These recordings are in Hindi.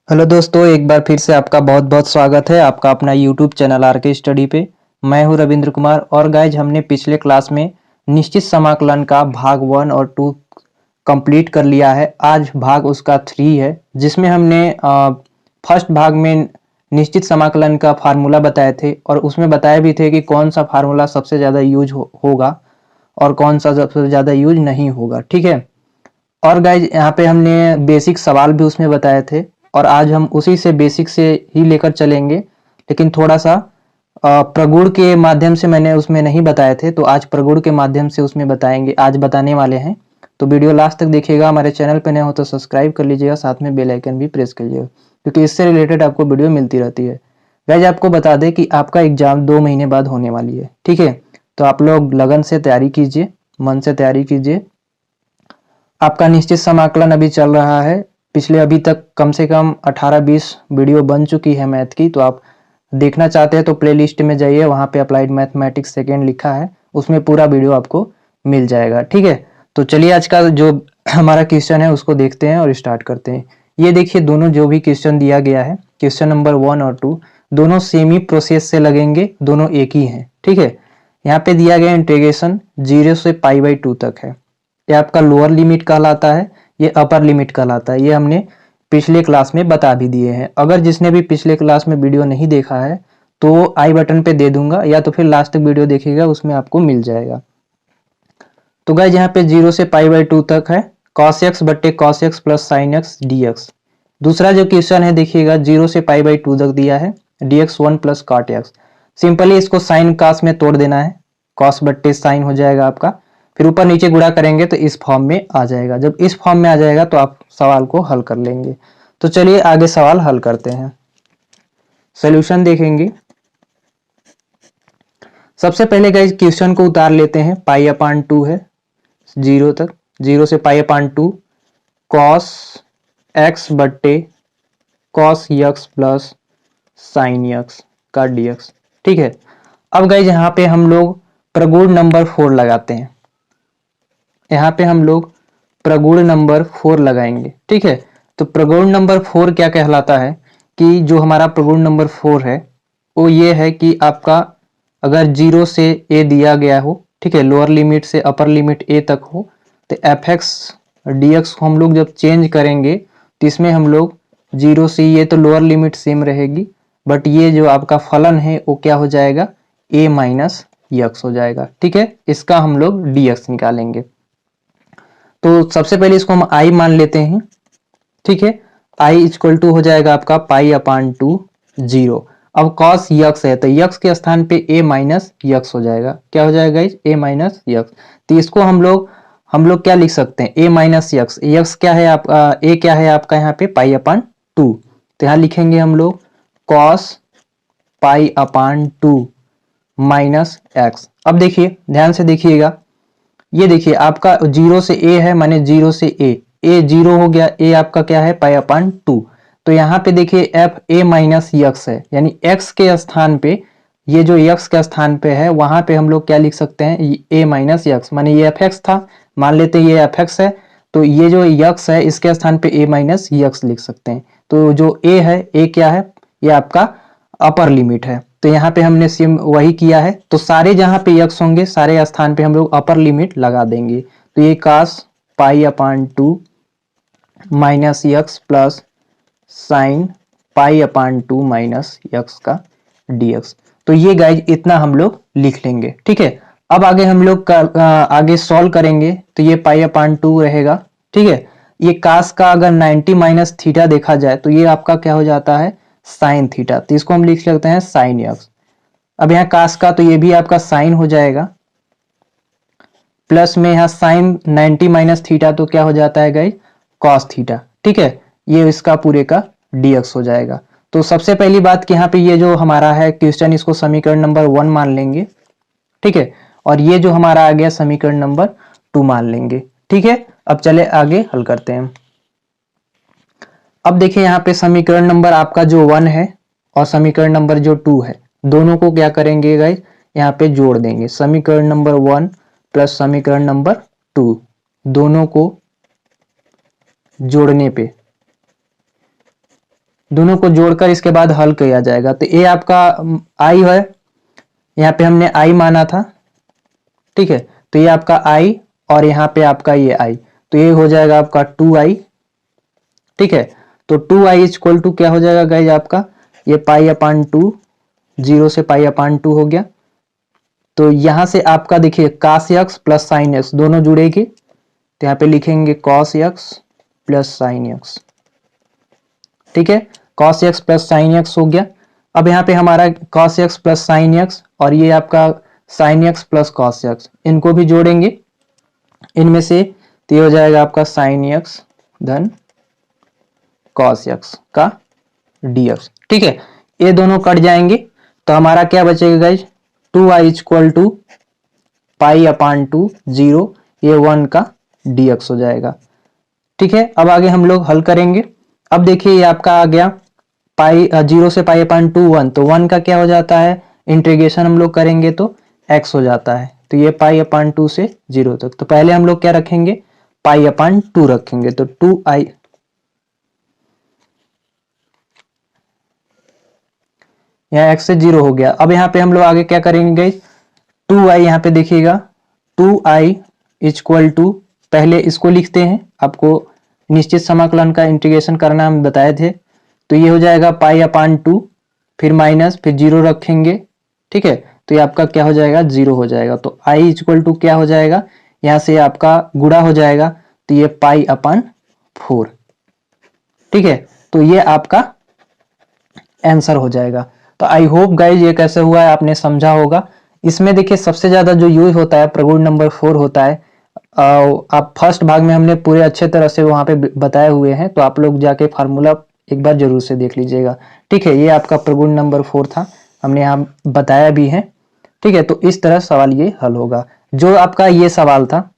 हेलो दोस्तों, एक बार फिर से आपका बहुत बहुत स्वागत है आपका अपना यूट्यूब चैनल आर के स्टडी पे। मैं हूं रविंद्र कुमार और गाइज हमने पिछले क्लास में निश्चित समाकलन का भाग 1 और 2 कंप्लीट कर लिया है। आज भाग उसका 3 है जिसमें हमने फर्स्ट भाग में निश्चित समाकलन का फार्मूला बताए थे और उसमें बताए भी थे कि कौन सा फार्मूला सबसे ज़्यादा यूज होगा और कौन सा सबसे ज़्यादा यूज नहीं होगा। ठीक है। और गाइज यहाँ पे हमने बेसिक सवाल भी उसमें बताए थे और आज हम उसी से बेसिक से ही लेकर चलेंगे, लेकिन थोड़ा सा प्रगुण के माध्यम से मैंने उसमें नहीं बताए थे, तो आज प्रगुण के माध्यम से उसमें बताएंगे, आज बताने वाले हैं। तो वीडियो लास्ट तक देखिएगा। हमारे चैनल पे नए हो तो सब्सक्राइब कर लीजिएगा, साथ में बेल आइकन भी प्रेस कर लीजिएगा क्योंकि इससे रिलेटेड आपको वीडियो मिलती रहती है। गाइज आपको बता दें कि आपका एग्जाम 2 महीने बाद होने वाली है। ठीक है, तो आप लोग लगन से तैयारी कीजिए, मन से तैयारी कीजिए। आपका निश्चित समाकलन अभी चल रहा है। पिछले अभी तक कम से कम 18-20 वीडियो बन चुकी है मैथ की, तो आप देखना चाहते हैं तो प्लेलिस्ट में जाइए, वहाँ पे अप्लाइड मैथमेटिक्स सेकेंड लिखा है, उसमें पूरा वीडियो आपको मिल जाएगा। ठीक है, तो चलिए आज का जो हमारा क्वेश्चन है उसको देखते हैं और स्टार्ट करते हैं। ये देखिए, दोनों जो भी क्वेश्चन दिया गया है, क्वेश्चन नंबर 1 और 2 दोनों सेम ही प्रोसेस से लगेंगे, दोनों एक ही हैं। ठीक है, यहाँ पे दिया गया इंटीग्रेशन 0 से π/2 तक है। ये आपका लोअर लिमिट कहलाता है, ये अपर लिमिट कहलाता है। ये हमने पिछले क्लास में बता भी दिए हैं। अगर जिसने भी पिछले क्लास में वीडियो नहीं देखा है तो आई बटन पे दे दूंगा, या तो फिर लास्ट तक वीडियो देखिएगा, उसमें आपको मिल जाएगा। तो गाइज यहाँ पे 0 से π/2 तक है cos x बट्टे cos x plus sin x dx। दूसरा जो क्वेश्चन है देखिएगा, 0 से π/2 तक दिया है dx 1 plus cot x। Simply इसको साइन cos में तोड़ देना है, cos बट्टे साइन हो जाएगा आपका, फिर ऊपर नीचे गुणा करेंगे तो इस फॉर्म में आ जाएगा। जब इस फॉर्म में आ जाएगा तो आप सवाल को हल कर लेंगे। तो चलिए आगे सवाल हल करते हैं, सोल्यूशन देखेंगे। सबसे पहले गाइस क्वेश्चन को उतार लेते हैं। π/2 है 0 तक, 0 से π/2 cos x बट्टे cos x plus sin x का dx। ठीक है, अब गाइस यहाँ पे हम लोग प्रगुण नंबर 4 लगाते हैं। यहाँ पे हम लोग प्रगुण नंबर 4 लगाएंगे। ठीक है, तो प्रगुण नंबर 4 क्या कहलाता है कि जो हमारा प्रगुण नंबर 4 है वो ये है कि आपका अगर 0 से a दिया गया हो, ठीक है, लोअर लिमिट से अपर लिमिट a तक हो, तो एफ एक्स डी एक्स को हम लोग जब चेंज करेंगे तो इसमें हम लोग 0 से, ये तो लोअर लिमिट सेम रहेगी, बट ये जो आपका फलन है वो क्या हो जाएगा, a माइनस यक्स हो जाएगा। ठीक है, इसका हम लोग dx निकालेंगे। तो सबसे पहले इसको हम i मान लेते हैं। ठीक है, i इक्वल टू हो जाएगा आपका π/2 0। अब cos यक्स है तो यक्स के स्थान पे a माइनस यक्स हो जाएगा। क्या हो जाएगा इस a माइनस यक्स। तो इसको हम लोग क्या लिख सकते हैं, a माइनस यक्स। यक्स क्या है आपका, a क्या है आपका यहाँ पे π/2। तो यहाँ लिखेंगे हम लोग cos π/2 माइनस एक्स। अब देखिए ध्यान से देखिएगा, ये देखिए आपका 0 से a है, माने 0 से a 0 हो गया, a आपका क्या है π/2। तो यहाँ पे देखिए f a माइनस यक्स है, यानी x के स्थान पे, ये जो x के स्थान पे है वहां पे हम लोग क्या लिख सकते हैं, a माइनस यक्स, माने ये एफ एक्स था, मान लेते हैं ये एफ एक्स है, तो ये जो यक्स है इसके स्थान पे a माइनस यक्स लिख सकते हैं। तो जो a है, a क्या है, ये आपका अपर लिमिट है। तो यहाँ पे हमने सेम वही किया है, तो सारे जहां पे यक्स होंगे सारे स्थान पे हम लोग अपर लिमिट लगा देंगे। तो ये cos π/2 minus x plus sine π/2 minus x का dx। तो ये गाइज इतना हम लोग लिख लेंगे। ठीक है, अब आगे हम लोग आगे सॉल्व करेंगे तो ये π/2 रहेगा। ठीक है, ये कास का अगर 90 माइनस थीटा देखा जाए तो ये आपका क्या हो जाता है, साइन थीटा। तो इसको हम लिख सकते हैं साइन यक्स। अब यहाँ कास का तो ये भी आपका साइन हो जाएगा, प्लस में यहाँ साइन 90 माइनस थीटा तो क्या हो जाता है गाइज, कॉस थीटा। ठीक है, ये इसका पूरे का dx हो जाएगा। तो सबसे पहली बात कि यहाँ पे ये जो हमारा है क्वेश्चन, इसको समीकरण नंबर 1 मान लेंगे। ठीक है, और ये जो हमारा आ गया समीकरण नंबर 2 मान लेंगे। ठीक है, अब चले आगे हल करते हैं। अब देखिए यहाँ पे समीकरण नंबर आपका जो 1 है और समीकरण नंबर जो 2 है, दोनों को क्या करेंगे गाइस, यहाँ पे जोड़ देंगे। समीकरण नंबर 1 प्लस समीकरण नंबर 2, दोनों को जोड़ने पे दोनों को जोड़कर इसके बाद हल किया जाएगा। तो ये आपका आई है, यहाँ पे हमने आई माना था, ठीक है। तो ये आपका आई और यहाँ पे आपका ये आई, तो ये हो जाएगा आपका 2i, ठीक है। तो 2i इक्वल टू क्या हो जाएगा गाइज आपका, ये पाई अपान 2, 0 से पाई अपान 2 हो गया। तो यहां से आपका देखिए cos x plus sine x दोनों जुड़ेगी, तो यहाँ पे लिखेंगे cos x plus sine x, ठीक है। cos x plus sine x हो गया। अब यहाँ पे हमारा cos x plus sine x और ये आपका sine x plus cos x, इनको भी जोड़ेंगे इनमें से, तो ये हो जाएगा आपका साइन x धन cos x का dx, ठीक है। ये दोनों कट जाएंगे तो हमारा क्या बचेगा guys, 2i equal to pi upon 2, 0, ये 1 का dx हो जाएगा, ठीक है। अब आगे हम लोग हल करेंगे। अब देखिए ये आपका आ गया पाई 0 से पाई अपान 2 1, तो 1 का क्या हो जाता है, इंटीग्रेशन हम लोग करेंगे तो x हो जाता है। तो ये पाई अपान 2 से 0 तक, तो पहले हम लोग क्या रखेंगे, पाई अपान 2 रखेंगे। तो 2i, यहाँ x से 0 हो गया। अब यहाँ पे हम लोग आगे क्या करेंगे, 2i यहाँ पे देखिएगा 2i इक्वल टू, पहले इसको लिखते हैं, आपको निश्चित समाकलन का इंटीग्रेशन करना हम बताए थे। तो ये हो जाएगा पाई अपान 2, फिर माइनस, फिर 0 रखेंगे, ठीक है। तो ये आपका क्या हो जाएगा, 0 हो जाएगा। तो i इक्वल टू क्या हो जाएगा, यहाँ से आपका गुणा हो जाएगा, तो ये पाई अपान 4, ठीक है। तो ये आपका आंसर हो जाएगा। तो आई होप गाइज ये कैसे हुआ है आपने समझा होगा। इसमें देखिए सबसे ज्यादा जो यूज होता है प्रगुण नंबर 4 होता है। आप फर्स्ट भाग में हमने पूरे अच्छे तरह से वहां पे बताए हुए हैं, तो आप लोग जाके फार्मूला एक बार जरूर से देख लीजिएगा, ठीक है। ये आपका प्रगुण नंबर 4 था, हमने यहाँ बताया भी है, ठीक है। तो इस तरह सवाल ये हल होगा। जो आपका ये सवाल था,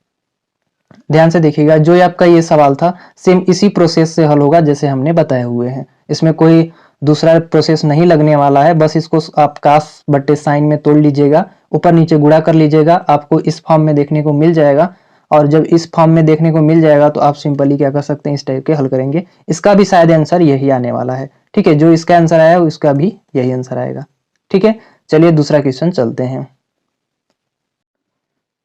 ध्यान से देखिएगा, जो आपका ये सवाल था सेम इसी प्रोसेस से हल होगा जैसे हमने बताए हुए हैं। इसमें कोई दूसरा प्रोसेस नहीं लगने वाला है, बस इसको आप कास बट्टे साइन में तोड़ लीजिएगा, ऊपर नीचे गुणा कर लीजिएगा, आपको इस फॉर्म में देखने को मिल जाएगा। और जब इस फॉर्म में देखने को मिल जाएगा तो आप सिंपली क्या कर सकते हैं, इस टाइप के हल करेंगे। इसका भी शायद आंसर यही आने वाला है, ठीक है। जो इसका आंसर आया उसका भी यही आंसर आएगा, ठीक है। चलिए दूसरा क्वेश्चन चलते हैं।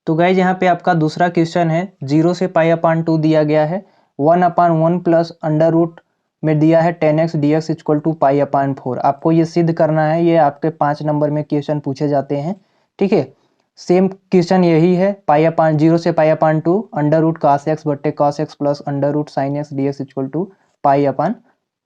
तो गाइज यहाँ पे आपका दूसरा क्वेश्चन है, 0 से पाई अपान 2 दिया गया है, 1 अपान 1 प्लस अंडर रूट में दिया है 10x dx equal to pi upon 4। आपको ये सिद्ध करना है, ये आपके 5 नंबर में क्वेश्चन पूछे जाते हैं, ठीक है। सेम क्वेश्चन यही है, पाई अपान 0 से pi upon 2 under root cos x बट्टे cos x plus under root sine x d x equal to pi upon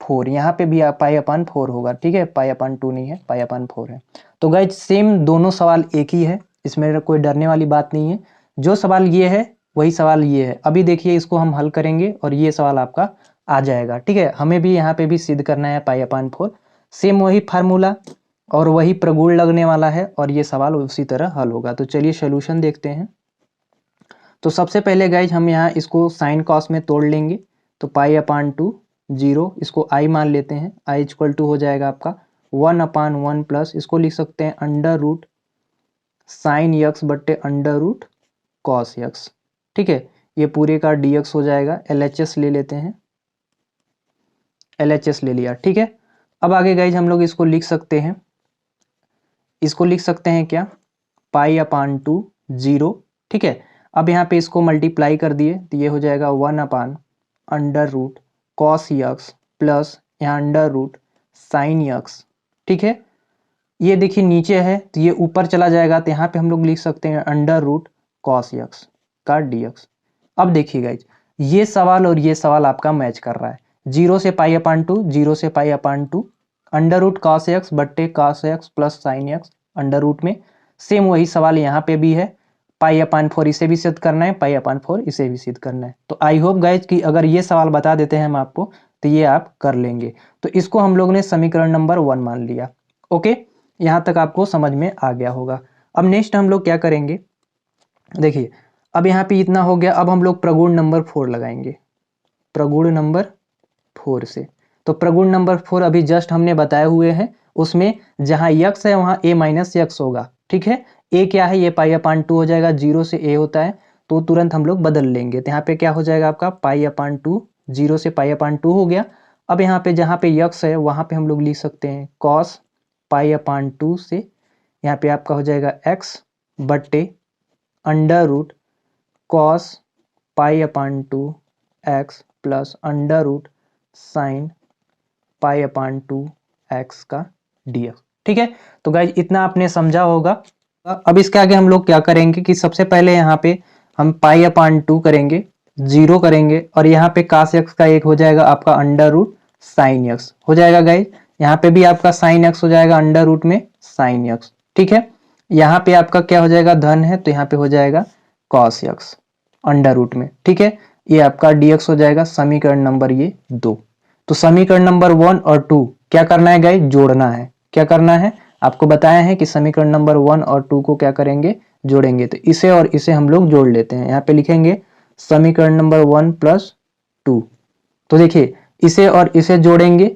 4। यहाँ पे भी पाई अपान 4 होगा, ठीक है, पाई अपान 2 नहीं है, पाई अपान 4 है। तो गाइज सेम दोनों सवाल एक ही है, इसमें कोई डरने वाली बात नहीं है। जो सवाल ये है वही सवाल ये है। अभी देखिए इसको हम हल करेंगे और ये सवाल आपका आ जाएगा, ठीक है। हमें भी यहाँ पे भी सिद्ध करना है पाई अपान 4, सेम वही फार्मूला और वही प्रगुण लगने वाला है और ये सवाल उसी तरह हल होगा। तो चलिए सोल्यूशन देखते हैं। तो सबसे पहले गाइज हम यहाँ इसको साइन कॉस में तोड़ लेंगे, तो पाई अपान 2, 0, इसको आई मान लेते हैं, आई इक्वल टू हो जाएगा आपका 1 अपान 1 प्लस, इसको लिख सकते हैं अंडर रूट साइन यक्स बट्टे अंडर रूट कॉस यक्स, ठीक है। ये पूरे का dx हो जाएगा, LHS ले लेते हैं, LHS ले लिया, ठीक है। अब आगे गाइज हम लोग इसको लिख सकते हैं, इसको लिख सकते हैं क्या, पाई अपान 2, 0, ठीक है। अब यहाँ पे इसको मल्टीप्लाई कर दिए तो ये हो जाएगा 1 upon under root cos x plus यहाँ अंडर रूट साइन यक्स, ठीक है। ये देखिए नीचे है तो ये ऊपर चला जाएगा, तो यहाँ पे हम लोग लिख सकते हैं अंडर रूट कॉस यक्स का dx। अब देखिए गाइज ये सवाल और ये सवाल आपका मैच कर रहा है, 0 से पाई अपान 2, 0 से pi upon 2, under root cos x बट्टे cos x plus sine x under root में, सेम वही सवाल यहाँ पे भी है, पाई अपान 4 इसे भी सिद्ध करना है, पाई अपान 4 इसे भी सिद्ध करना है। तो आई होप गाइज कि अगर ये सवाल बता देते हैं हम आपको तो ये आप कर लेंगे। तो इसको हम लोग ने समीकरण नंबर 1 मान लिया, ओके। यहाँ तक आपको समझ में आ गया होगा। अब नेक्स्ट हम लोग क्या करेंगे, देखिए अब यहाँ पे इतना हो गया, अब हम लोग प्रगुण नंबर 4 लगाएंगे, प्रगुण नंबर 4 से। तो प्रगुण नंबर 4 अभी जस्ट हमने बताए हुए हैं, उसमें जहाँ यक्स है वहाँ a माइनस यक्स होगा, ठीक है। a क्या है, ये पाई अपान 2 हो जाएगा, 0 से a होता है तो तुरंत हम लोग बदल लेंगे। तो यहाँ पे क्या हो जाएगा आपका पाई अपान 2, 0 से पाई अपान 2 हो गया, अब यहाँ पे जहाँ पे यक्स है वहाँ पे हम लोग लिख सकते हैं कॉस पाई अपान 2 से यहाँ पे आपका हो जाएगा एक्स बट्टे under root cos pi upon 2 x plus under root sine pi upon 2 x का dx। ठीक है, तो गाइज इतना आपने समझा होगा। अब इसके आगे हम लोग क्या करेंगे कि सबसे पहले यहाँ पे हम पाई अपान 2 करेंगे, 0 करेंगे और यहाँ पे कास एक्स का एक हो जाएगा आपका अंडर रूट साइन एक्स हो जाएगा गाइज। यहाँ पे भी आपका साइन एक्स हो जाएगा अंडर रूट में साइन एक्स। ठीक है, यहाँ पे आपका क्या हो जाएगा धन है तो यहाँ पे हो जाएगा कॉस एक्स अंडर रूट में। ठीक है, ये आपका dx हो जाएगा समीकरण नंबर ये 2। तो समीकरण नंबर 1 और 2 क्या करना है गाइज, जोड़ना है। क्या करना है, आपको बताया है कि समीकरण नंबर 1 और 2 को क्या करेंगे, जोड़ेंगे। तो इसे और इसे हम लोग जोड़ लेते हैं। यहाँ पे लिखेंगे समीकरण नंबर 1 प्लस 2। तो देखिए इसे और इसे जोड़ेंगे,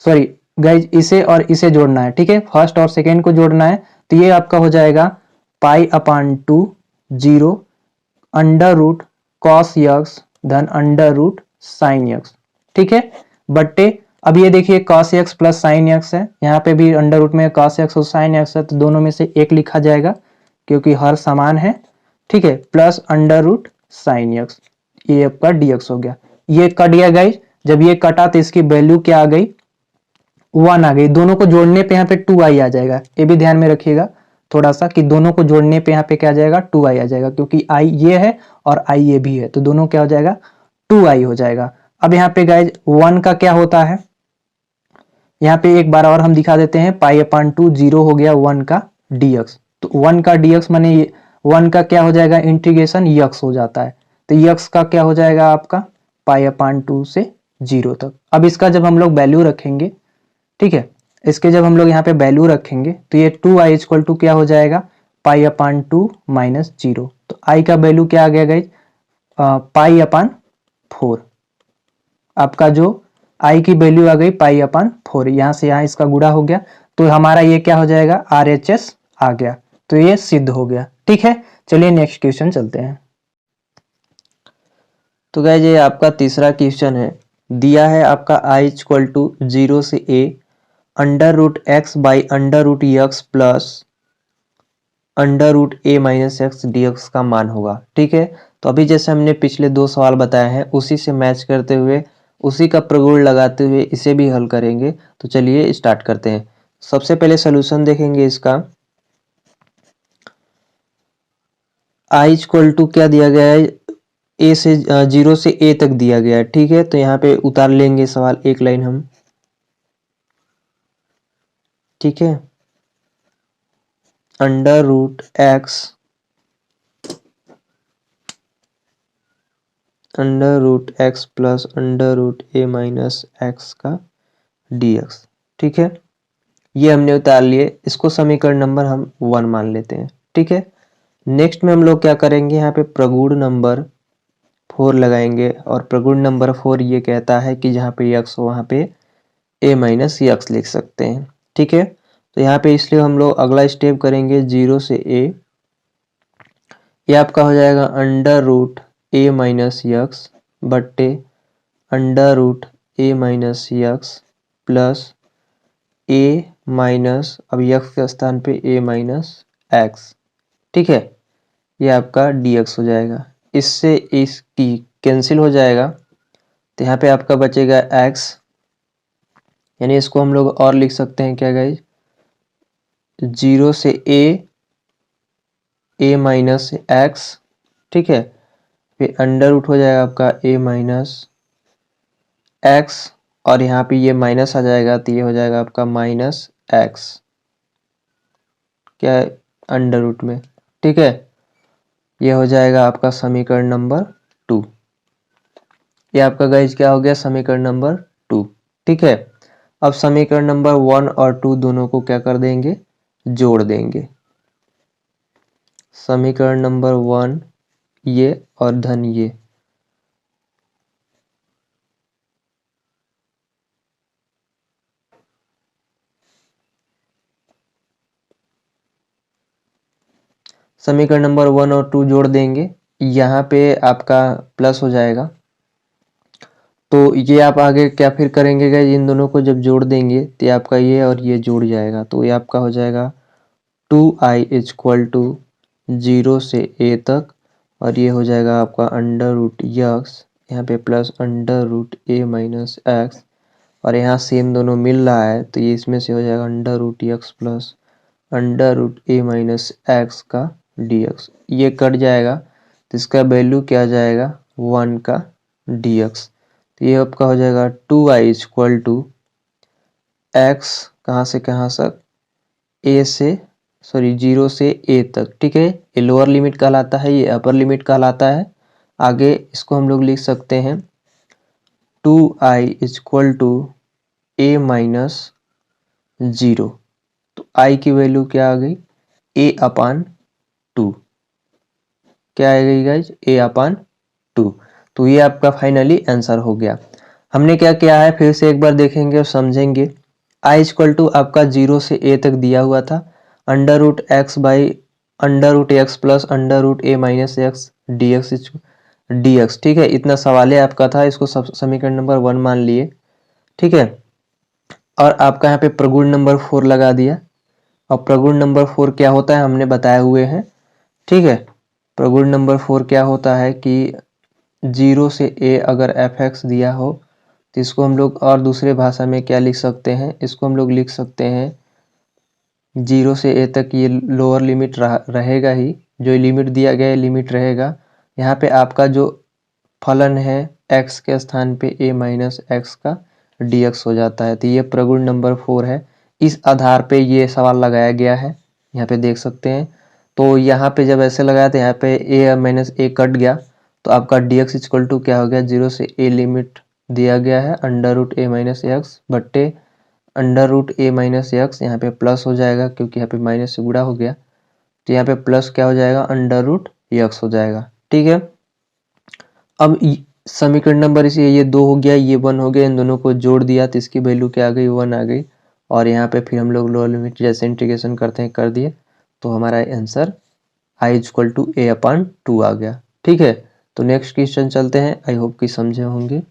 सॉरी गाइज इसे और इसे जोड़ना है। ठीक है, फर्स्ट और सेकेंड को जोड़ना है। तो ये आपका हो जाएगा पाई upon 2 0 under root cos x धन अंडर रूट साइन यक्स। ठीक है, बट्टे अब ये देखिए cos x plus sine x है, यहाँ पे भी अंडर रूट में cos x और साइन एक्स है तो दोनों में से एक लिखा जाएगा क्योंकि हर समान है। ठीक है, plus under root sine x, ये आपका dx हो गया। ये कट गया गाइज, जब ये कटा तो इसकी वैल्यू क्या आ गई, 1 आ गई। दोनों को जोड़ने पे यहाँ पे 2i आ जाएगा, ये भी ध्यान में रखिएगा थोड़ा सा कि दोनों को जोड़ने पे यहाँ पे क्या आ जाएगा 2i आ जाएगा, क्योंकि i ये है और i ये भी है तो दोनों क्या हो जाएगा 2i हो जाएगा। अब यहाँ पे गाइज 1 का क्या होता है, यहाँ पे एक बार और हम दिखा देते हैं पाई अपान 2 0 हो गया 1 का dx। तो 1 का dx माने 1 का क्या हो जाएगा इंटीग्रेशन यक्स हो जाता है। तो यक्स का क्या हो जाएगा आपका पाई अपान 2 से 0 तक। अब इसका जब हम लोग वैल्यू रखेंगे, ठीक है, इसके जब हम लोग यहाँ पे वैल्यू रखेंगे तो ये 2i इक्वल टू क्या हो जाएगा पाई अपान 2 माइनस 0। तो i का वैल्यू क्या आ गया गाइज पाई अपान 4। आपका जो i की वैल्यू आ गई पाई अपान 4, यहाँ से यहाँ इसका गुणा हो गया तो हमारा ये क्या हो जाएगा RHS आ गया। तो ये सिद्ध हो गया। ठीक है, चलिए नेक्स्ट क्वेश्चन चलते हैं। तो गाइज ये आपका तीसरा क्वेश्चन है, दिया है आपका i इक्वल टू 0 से a under root x by under root x plus under root a minus x dx का मान होगा। ठीक है, तो अभी जैसे हमने पिछले 2 सवाल बताए हैं उसी से मैच करते हुए उसी का प्रगुण लगाते हुए इसे भी हल करेंगे। तो चलिए स्टार्ट करते हैं। सबसे पहले सोल्यूशन देखेंगे इसका। i इक्वल टू क्या दिया गया है, ए से 0 से ए तक दिया गया है। ठीक है, तो यहाँ पे उतार लेंगे सवाल एक लाइन हम। ठीक है, under root x under root x plus under root a minus x का dx। ठीक है, ये हमने उतार लिए, इसको समीकरण नंबर हम 1 मान लेते हैं। ठीक है, नेक्स्ट में हम लोग क्या करेंगे, यहाँ पे प्रगुण नंबर 4 लगाएंगे और प्रगुण नंबर 4 ये कहता है कि जहाँ पे x हो वहाँ पे a माइनस एक्स लिख सकते हैं। ठीक है, तो यहाँ पे इसलिए हम लोग अगला स्टेप करेंगे 0 से a, ये आपका हो जाएगा under root a minus x बट्टे under root a minus x plus A minus अब यक्स के स्थान पे ए माइनस एक्स। ठीक है, ये आपका dx हो जाएगा, इससे इसकी कैंसिल हो जाएगा तो यहाँ पे आपका बचेगा x, यानी इसको हम लोग और लिख सकते हैं क्या गाइज 0 से a माइनस एक्स। ठीक है, फिर अंडर रूट हो जाएगा आपका a माइनस एक्स और यहाँ पे ये माइनस आ जाएगा तो ये हो जाएगा आपका माइनस एक्स क्या है अंडर रूट में। ठीक है, ये हो जाएगा आपका समीकरण नंबर 2। ये आपका गाइज क्या हो गया समीकरण नंबर 2। ठीक है, अब समीकरण नंबर 1 और 2 दोनों को क्या कर देंगे, जोड़ देंगे। समीकरण नंबर 1 ये और धन ये, समीकरण नंबर 1 और 2 जोड़ देंगे, यहाँ पे आपका प्लस हो जाएगा तो ये आप आगे क्या फिर करेंगे गाइज, इन दोनों को जब जोड़ देंगे तो ये आपका ये और ये जुड़ जाएगा, तो ये आपका हो जाएगा 2i इज इक्वल टू 0 से a तक, और ये हो जाएगा आपका अंडर रूट यक्स, यहाँ पे plus under root a minus x, और यहाँ सेम दोनों मिल रहा है तो ये इसमें से हो जाएगा under root x plus under root a minus x का dx। ये कट जाएगा तो इसका वैल्यू क्या आ जाएगा 1 का dx। तो ये आपका हो जाएगा 2i is equal to x कहाँ से कहाँ तक, a से 0 से a तक, ठीक है। ये लोअर लिमिट कहलाता है, ये अपर लिमिट कहलाता है। आगे इसको हम लोग लिख सकते हैं 2i is equal to a minus 0। तो i की वैल्यू क्या आ गई a अपान 2, क्या आ गई गाइज a अपान 2। तो ये आपका फाइनली आंसर हो गया। हमने क्या किया है फिर से एक बार देखेंगे और समझेंगे। i इक्वल टू आपका 0 से a तक दिया हुआ था, under root x by under root x plus under root a minus x dx, ठीक है। इतना सवाल है आपका था, इसको समीकरण नंबर 1 मान लिए, ठीक है। और आपका यहाँ पे प्रगुण नंबर 4 लगा दिया, और प्रगुण नंबर 4 क्या होता है हमने बताए हुए हैं, ठीक है। प्रगुण नंबर 4 क्या होता है कि 0 से a अगर f(x) दिया हो तो इसको हम लोग और दूसरे भाषा में क्या लिख सकते हैं, इसको हम लोग लिख सकते हैं 0 से a तक ये लोअर लिमिट रहेगा ही, जो लिमिट दिया गया है लिमिट रहेगा। यहाँ पे आपका जो फलन है x के स्थान पे a माइनस एक्स का dx हो जाता है। तो ये प्रगुण नंबर 4 है, इस आधार पे ये सवाल लगाया गया है, यहाँ पे देख सकते हैं। तो यहाँ पे जब ऐसे लगाया तो यहाँ पे a माइनस a कट गया, तो आपका dx इक्वल टू क्या हो गया 0 से a लिमिट दिया गया है under root a minus x बट्टे under root a minus x, यहाँ पे प्लस हो जाएगा क्योंकि यहाँ पे माइनस से गुणा हो गया, तो यहाँ पे प्लस क्या हो जाएगा अंडर रूट एक्स हो जाएगा, ठीक है। अब समीकरण नंबर इसे ये 2 हो गया, ये 1 हो गया, इन दोनों को जोड़ दिया तो इसकी वैल्यू क्या आ गई 1 आ गई, और यहाँ पे फिर हम लोग लोअर लिमिट जैसे इंटीग्रेशन करते हैं कर दिए, तो हमारा answer i equal to a upon 2 आ गया, ठीक है। तो नेक्स्ट क्वेश्चन चलते हैं, आई होप कि समझे होंगे।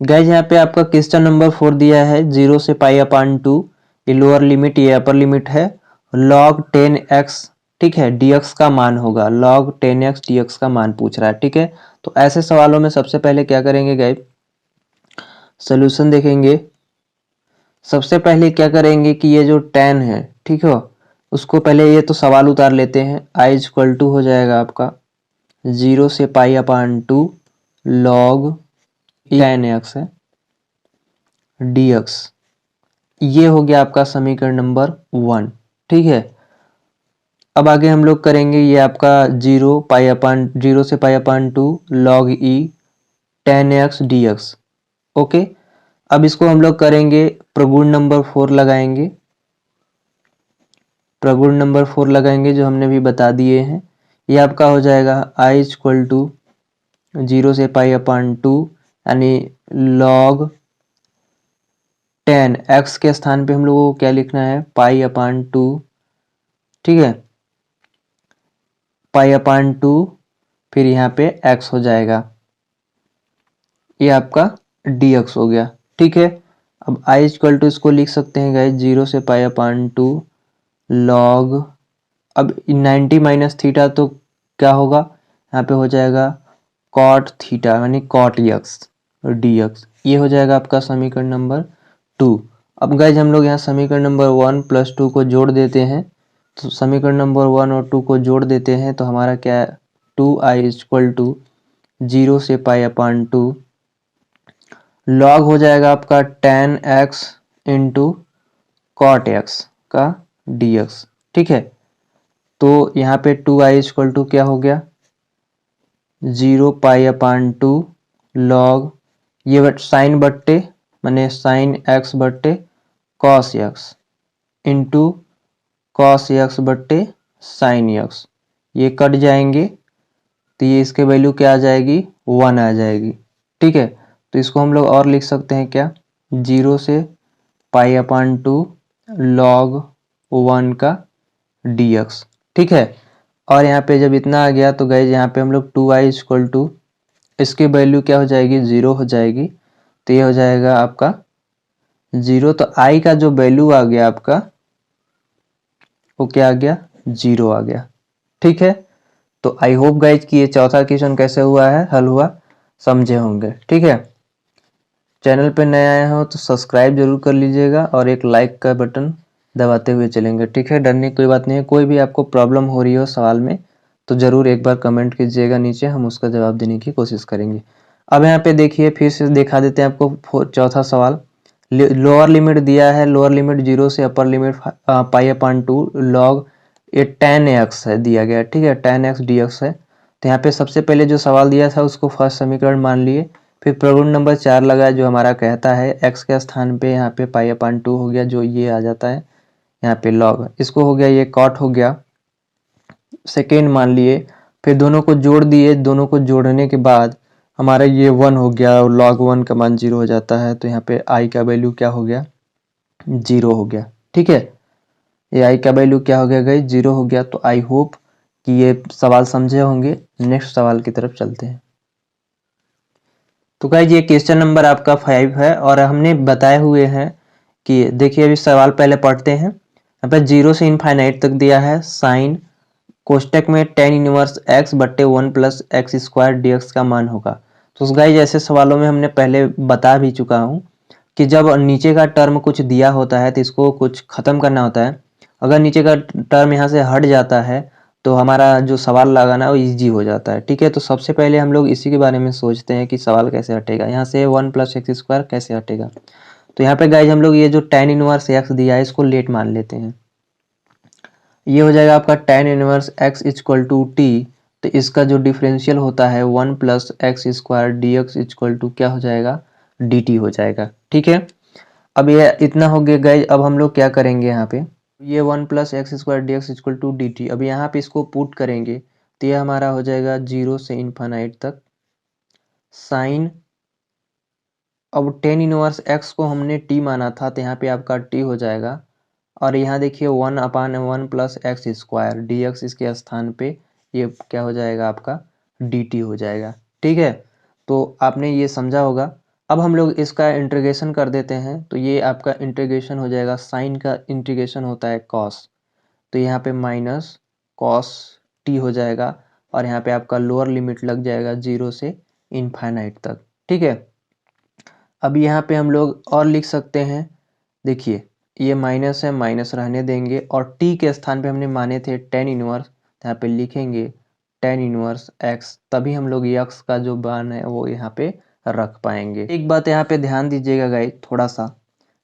गाइज यहाँ पे आपका क्वेश्चन नंबर 4 दिया है 0 से पाई अपान 2, ये लोअर लिमिट ये अपर लिमिट है, log 10x, ठीक है, dx का मान होगा, log 10x dx का मान पूछ रहा है, ठीक है। तो ऐसे सवालों में सबसे पहले क्या करेंगे गाइज, सोल्यूशन देखेंगे। सबसे पहले क्या करेंगे कि ये जो 10 है, ठीक है, उसको पहले ये तो सवाल उतार लेते हैं। i इक्वल टू हो जाएगा आपका 0 से पाई अपान 2 log 10x है dx, ये हो गया आपका समीकरण नंबर 1, ठीक है। अब आगे हम लोग करेंगे ये आपका 0 से pi upon 2 log e 10x dx, okay. अब इसको हम लोग करेंगे प्रगुण नंबर 4 लगाएंगे, प्रगुण नंबर 4 लगाएंगे जो हमने भी बता दिए हैं। ये आपका हो जाएगा i इक्वल टू 0 से पाई अपान 2 यानी log 10 x के स्थान पे हम लोगों को क्या लिखना है पाई अपान 2, ठीक है, पाई अपान 2, फिर यहाँ पे x हो जाएगा, ये आपका dx हो गया, ठीक है। अब i इक्वल टू इसको लिख सकते हैं गाइस 0 से पाई अपान 2 log, अब 90 माइनस थीटा तो क्या होगा, यहाँ पे हो जाएगा cot थीटा यानी cot x dx, ये हो जाएगा आपका समीकरण नंबर 2। अब गाइज हम लोग यहाँ समीकरण नंबर 1 प्लस 2 को जोड़ देते हैं, तो समीकरण नंबर 1 और 2 को जोड़ देते हैं तो हमारा क्या है 2i इक्वल टू 0 से पाई अपान 2 log हो जाएगा आपका 10x इंटू कॉट एक्स का dx, ठीक है। तो यहाँ पे 2i इक्वल टू क्या हो गया 0 पाई अपान 2 log ये साइन बट्टे माने साइन x बट्टे cos x into cos x बट्टे साइन एक्स, ये कट जाएंगे तो ये इसके वैल्यू क्या आ जाएगी 1 आ जाएगी, ठीक है। तो इसको हम लोग और लिख सकते हैं क्या 0 से पाई अपान 2 log 1 का dx, ठीक है। और यहाँ पे जब इतना आ गया तो गाइज यहाँ पे हम लोग 2i इक्वल टू इसकी वैल्यू क्या हो जाएगी, 0 हो जाएगी। तो ये हो जाएगा आपका 0। तो आई का जो वैल्यू आ गया आपका वो क्या आ गया, 0 आ गया। ठीक है, तो आई होप गाइज कि ये चौथा क्वेश्चन कैसे हुआ है, हल हुआ, समझे होंगे। ठीक है, चैनल पे नए आए हो तो सब्सक्राइब जरूर कर लीजिएगा और एक लाइक का बटन दबाते हुए चलेंगे। ठीक है, डरने की कोई बात नहीं है। कोई भी आपको प्रॉब्लम हो रही हो सवाल में तो ज़रूर एक बार कमेंट कीजिएगा नीचे, हम उसका जवाब देने की कोशिश करेंगे। अब यहाँ पे देखिए, फिर से दिखा देते हैं आपको चौथा सवाल। लोअर लिमिट दिया है, लोअर लिमिट 0 से upper limit pi upon 2 log ये tan x है दिया गया। ठीक है, tan x dx है। तो यहाँ पे सबसे पहले जो सवाल दिया था उसको फर्स्ट समीकरण मान लिए, फिर प्रॉब्लम नंबर 4 लगाया जो हमारा कहता है x के स्थान पे यहाँ पे पाई अपॉन 2 हो गया, जो ये आ जाता है यहाँ पे log, इसको हो गया ये cot हो गया, सेकेंड मान लिए, फिर दोनों को जोड़ दिए, दोनों को जोड़ने के बाद हमारा ये 1 हो गया और log 1 का मान 0 हो जाता है। तो यहाँ पे i का वैल्यू क्या हो गया, 0 हो गया। ठीक है, ये आई का वैल्यू क्या हो गया गाइस, 0 हो गया। तो आई होप कि ये सवाल समझे होंगे। नेक्स्ट सवाल की तरफ चलते हैं। तो गाइस ये क्वेश्चन नंबर आपका 5 है और हमने बताए हुए हैं कि देखिए अभी सवाल पहले पढ़ते हैं। यहाँ पे 0 से इनफाइनाइट तक दिया है, साइन कोष्टक में tan इनवर्स x बट्टे 1 प्लस एक्स स्क्वायर डी का मान होगा। तो गाइस ऐसे सवालों में हमने पहले बता भी चुका हूँ कि जब नीचे का टर्म कुछ दिया होता है तो इसको कुछ खत्म करना होता है। अगर नीचे का टर्म यहाँ से हट जाता है तो हमारा जो सवाल लगाना वो इजी हो जाता है। ठीक है, तो सबसे पहले हम लोग इसी के बारे में सोचते हैं कि सवाल कैसे हटेगा, यहाँ से 1 प्लस एक्स स्क्वायर कैसे हटेगा। तो यहाँ पे गाइज हम लोग ये जो tan इनवर्स एक्स दिया है इसको लेट मान लेते हैं। ये हो जाएगा आपका tan inverse x equal to t. तो इसका जो डिफरेंशियल होता है 1 plus x square d x equal to क्या हो जाएगा, डी टी हो जाएगा। ठीक है, अब ये इतना हो गया गाइज। अब हम लोग क्या करेंगे, यहाँ पे ये 1 plus x square d x equal to d t, अब यहाँ पे इसको पुट करेंगे तो ये हमारा हो जाएगा 0 से इन्फानाइट तक साइन। अब tan इनवर्स x को हमने t माना था तो यहाँ पे आपका t हो जाएगा और यहाँ देखिए 1 अपान 1 plus x square d x, इसके स्थान पे ये क्या हो जाएगा आपका dt हो जाएगा। ठीक है, तो आपने ये समझा होगा। अब हम लोग इसका इंटीग्रेशन कर देते हैं तो ये आपका इंटीग्रेशन हो जाएगा, साइन का इंटीग्रेशन होता है cos, तो यहाँ पे माइनस cos t हो जाएगा और यहाँ पे आपका लोअर लिमिट लग जाएगा 0 से इनफाइनाइट तक। ठीक है, अब यहाँ पे हम लोग और लिख सकते हैं, देखिए ये माइनस है, माइनस रहने देंगे और t के स्थान पे हमने माने थे tan इनवर्स, तो यहाँ पे लिखेंगे tan इनवर्स x, तभी हम लोग x का जो मान है वो यहाँ पे रख पाएंगे। एक बात यहाँ पे ध्यान दीजिएगा गाइस थोड़ा सा,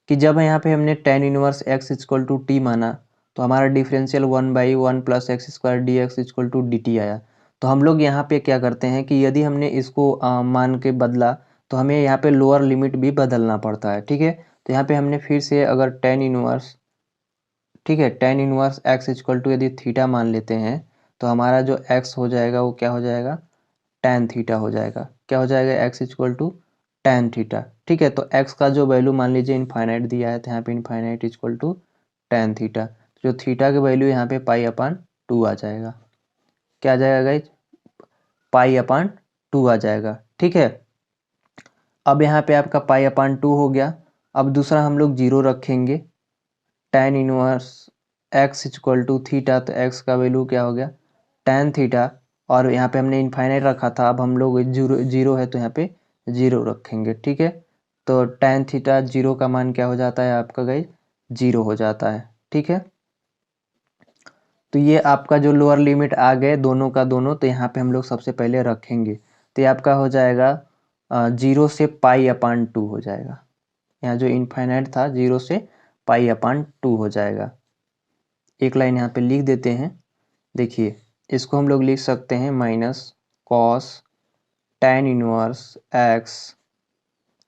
कि जब यहाँ पे हमने tan inverse x equal to t माना तो हमारा differential 1/1 plus x square d x equal to d t आया। तो हम लोग यहाँ पे क्या करते हैं कि यदि हमने इसको मान के बदला तो हमें यहाँ पे लोअर लिमिट भी बदलना पड़ता है। ठीक है, तो यहाँ पे हमने फिर से अगर tan इनवर्स, ठीक है, tan inverse x equal to यदि थीटा मान लेते हैं तो हमारा जो x हो जाएगा वो क्या हो जाएगा, tan थीटा हो जाएगा। क्या हो जाएगा, x equal to tan theta. ठीक है, तो x का जो वैल्यू मान लीजिए इनफाइनाइट दिया है तो यहाँ पे infinite equal to tan theta, जो थीटा की वैल्यू यहाँ पे पाई अपान 2 आ जाएगा। क्या आ जाएगा गाइज, पाई अपान 2 आ जाएगा। ठीक है, अब यहाँ पे आपका पाई अपान 2 हो गया। अब दूसरा हम लोग 0 रखेंगे, tan inverse x equal to theta, तो x का वैल्यू क्या हो गया, tan थीटा, और यहाँ पे हमने इनफाइनाइट रखा था, अब हम लोग जीरो है तो यहाँ पे 0 रखेंगे। ठीक है, तो tan थीटा 0 का मान क्या हो जाता है आपका गाइस, 0 हो जाता है। ठीक है, तो ये आपका जो लोअर लिमिट आ गए दोनों का दोनों, तो यहाँ पे हम लोग सबसे पहले रखेंगे तो ये आपका हो जाएगा 0 से पाई अपान 2 हो जाएगा। यहाँ जो इनफाइनाइट था 0 से पाई अपान 2 हो जाएगा। एक लाइन यहाँ पे लिख देते हैं, देखिए इसको हम लोग लिख सकते हैं minus cos tan inverse x,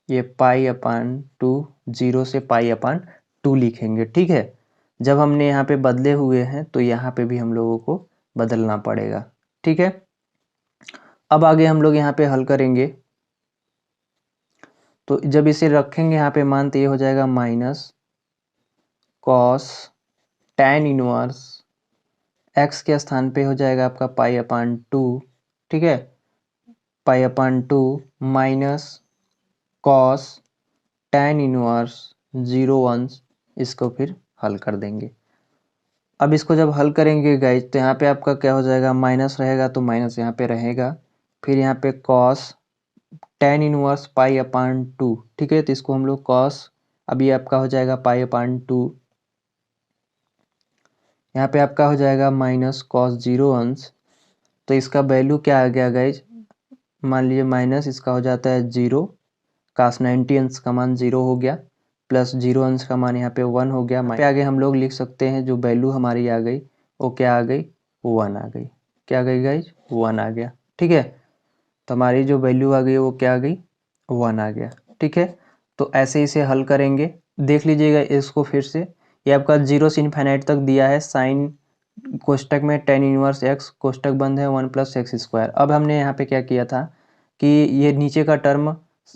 ये पाई अपान 2, 0 से पाई अपान 2 लिखेंगे। ठीक है, जब हमने यहाँ पे बदले हुए हैं तो यहाँ पे भी हम लोगों को बदलना पड़ेगा। ठीक है, अब आगे हम लोग यहाँ पे हल करेंगे तो जब इसे रखेंगे यहाँ पे मान तो ये हो जाएगा minus cos tan inverse x के स्थान पे हो जाएगा आपका पाई अपान 2। ठीक है, पाई/2 माइनस कॉस tan इनवर्स 0 1 इसको फिर हल कर देंगे। अब इसको जब हल करेंगे गाइज तो यहाँ पे आपका क्या हो जाएगा, माइनस रहेगा तो माइनस यहाँ पे रहेगा, फिर यहाँ पे कॉस tan इनवर्स पाई/2, ठीक है। तो इसको हम लोग कॉस, अब ये आपका हो जाएगा पाई/2, यहाँ पे आपका हो जाएगा माइनस कॉस 0 1। तो इसका वैल्यू क्या आ गया गाइज, मान लीजिए माइनस इसका हो जाता है 0, कास 90 अंश का मान 0 हो गया, प्लस 0 अंश का मान यहाँ पे 1 हो गया। पे आगे हम लोग लिख सकते हैं जो वैल्यू हमारी आ गई वो क्या आ गई, 1 आ गई। क्या आ गई गाइज, 1 आ गया, ठीक है। तो हमारी जो वैल्यू आ गई वो क्या आ गई, 1 आ गया, ठीक है। तो ऐसे इसे हल करेंगे, देख लीजिएगा इसको फिर से। ये आपका 0 से इन्फिनाइट तक दिया है, साइन कोष्टक में tan इनवर्स x, कोष्टक बंद है 1 + x²। अब हमने यहाँ पे क्या किया था कि ये नीचे का टर्म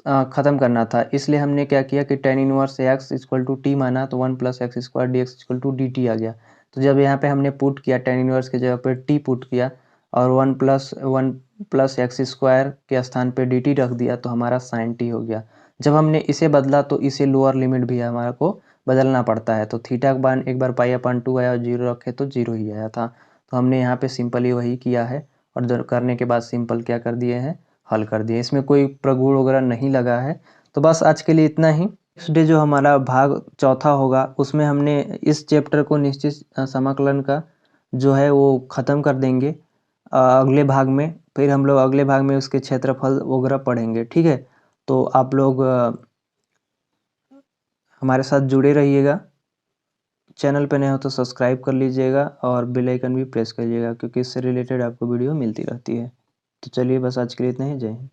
ख़त्म करना था, इसलिए हमने क्या किया कि tan इनवर्स x = t माना, तो 1 + x² dx = dt आ गया। तो जब यहाँ पे हमने पुट किया tan इनवर्स के जगह पे t पुट किया और 1 + x² के स्थान पे dt रख दिया तो हमारा sin t हो गया। जब हमने इसे बदला तो इसे लोअर लिमिट भी हमारे को बदलना पड़ता है। तो थीटा का मान एक बार पाई/2 आया और 0 रखे तो 0 ही आया था। तो हमने यहाँ पे सिंपली वही किया है और जो करने के बाद सिंपल क्या कर दिए हैं, हल कर दिए। इसमें कोई प्रगुण वगैरह नहीं लगा है। तो बस आज के लिए इतना ही। नेक्स्ट डे जो हमारा भाग चौथा होगा उसमें हमने इस चैप्टर को निश्चित समाकलन का जो है वो ख़त्म कर देंगे अगले भाग में। फिर हम लोग अगले भाग में उसके क्षेत्रफल वगैरह पढ़ेंगे, ठीक है। तो आप लोग हमारे साथ जुड़े रहिएगा। चैनल पे नए हो तो सब्सक्राइब कर लीजिएगा और बेल आइकन भी प्रेस करिएगा, क्योंकि इससे रिलेटेड आपको वीडियो मिलती रहती है। तो चलिए बस आज के लिए इतना ही, जय हिंद।